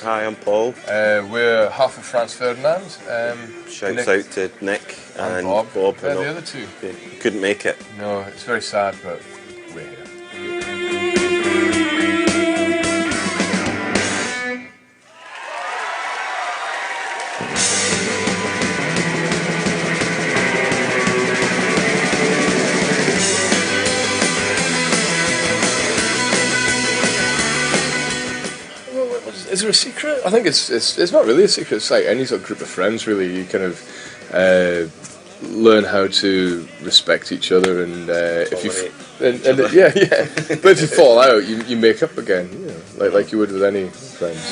Hi, I'm Paul. We're half of Franz Ferdinand. Shouts out to Nick and Bob. Bob. They're the other two. Couldn't make it. No, it's very sad, but we're here. Is there a secret? I think it's not really a secret. It's like any sort of group of friends, really. You kind of learn how to respect each other, and if you yeah. But if you fall out, you make up again, you know, like you would with any friends.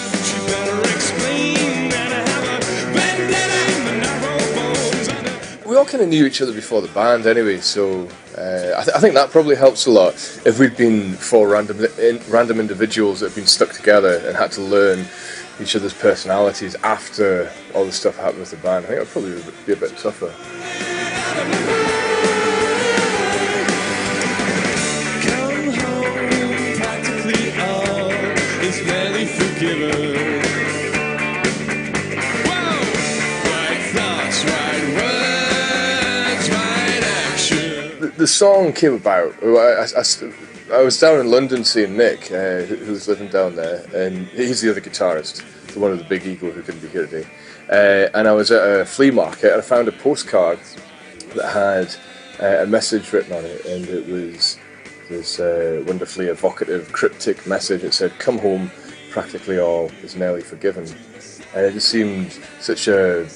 We all kind of knew each other before the band anyway, so I think that probably helps a lot. If we'd been four random individuals that had been stuck together and had to learn each other's personalities after all the stuff happened with the band, I think it would probably be a bit tougher. Come home, practically all is rarely forgiven. The song came about. I was down in London seeing Nick, who's living down there, and he's the other guitarist, the one with the big ego who couldn't be here today. And I was at a flea market and I found a postcard that had a message written on it, and it was this wonderfully evocative, cryptic message. It said, "Come home, practically all is nearly forgiven." And it just seemed such a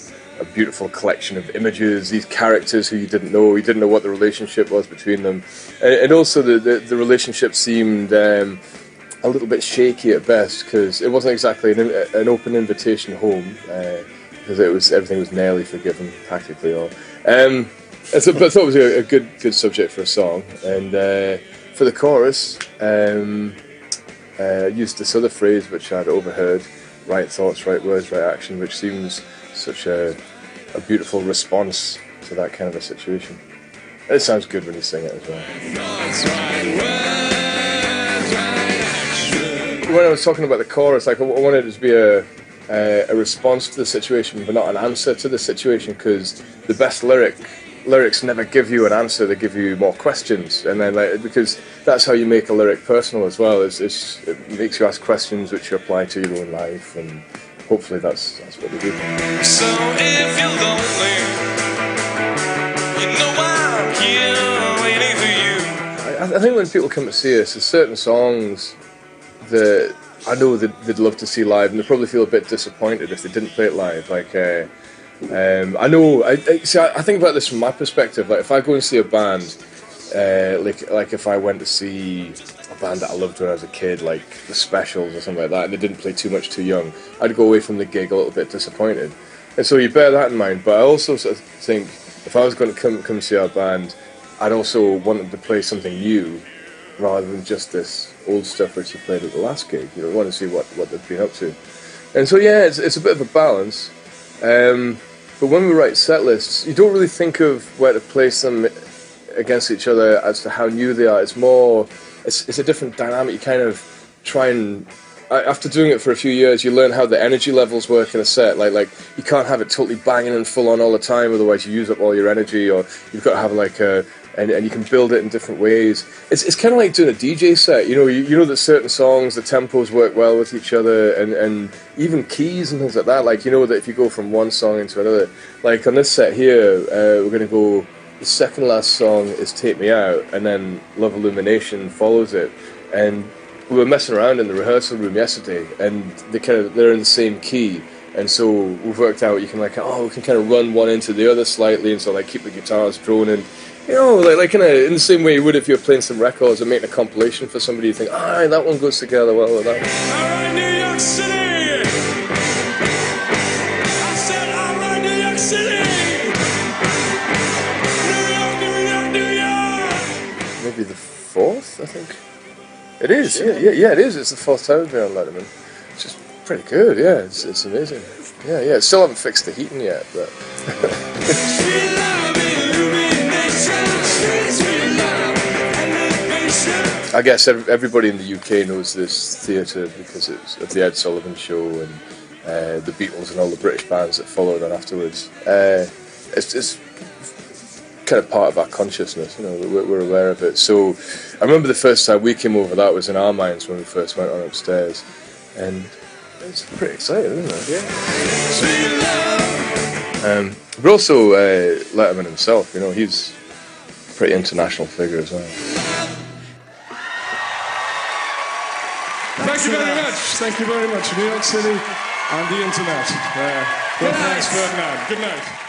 beautiful collection of images, these characters who you didn't know what the relationship was between them, and also the relationship seemed a little bit shaky at best, because it wasn't exactly an open invitation home, because everything was nearly forgiven, practically all. But I thought it was a good subject for a song, and for the chorus, I used this other phrase which I'd overheard: right thoughts, right words, right action, which seems such a beautiful response to that kind of a situation. And it sounds good when you sing it as well. When I was talking about the chorus, like I wanted it to be a response to the situation, but not an answer to the situation, because the best lyrics never give you an answer; they give you more questions, and then because that's how you make a lyric personal as well. It makes you ask questions which you apply to your own life, and hopefully that's what we do. So if you're lonely, you know I'm here waiting for you. I think when people come to see us, there's certain songs that I know they'd love to see live, and they probably feel a bit disappointed if they didn't play it live. Like I think about this from my perspective. Like if I go and see a band, like if I went to see a band that I loved when I was a kid, like the Specials or something like that, and they didn't play too much too young, I'd go away from the gig a little bit disappointed. And so you bear that in mind. But I also sort of think if I was going to come see our band, I'd also want them to play something new rather than just this old stuff which they played at the last gig. You know, I want to see what they've been up to. And so yeah, it's a bit of a balance. But when we write set lists, you don't really think of where to place them against each other as to how new they are. It's a different dynamic. You kind of try and, after doing it for a few years, you learn how the energy levels work in a set. Like you can't have it totally banging and full on all the time, otherwise you use up all your energy. Or you've got to have and you can build it in different ways. It's kind of like doing a DJ set. You know that certain songs, the tempos work well with each other, and even keys and things like that. Like you know that if you go from one song into another, like on this set here, we're going to go. The second last song is Take Me Out, and then Love Illumination follows it. And we were messing around in the rehearsal room yesterday, and they're in the same key. And so we've worked out we can we can kind of run one into the other slightly, and so keep the guitars droning. You know, like kind of in the same way you would if you're playing some records and making a compilation for somebody. You think, that one goes together well with that one. All right, New York City. I said, all right, New York City. Maybe the fourth, I think. It is, yeah, it is. It's the fourth time we've been on Letterman. It's just pretty good, yeah. It's amazing. Yeah. Still haven't fixed the heating yet, but. I guess everybody in the UK knows this theatre because it's of the Ed Sullivan Show and the Beatles and all the British bands that followed on afterwards. It's kind of part of our consciousness, you know, we're aware of it. So I remember the first time we came over, that was in our minds when we first went on upstairs, and it's pretty exciting, isn't it? Yeah. But also Letterman himself, you know, he's a pretty international figure as well. Thank you very much. Thank you very much. New York City and the internet. Franz Ferdinand. Good night.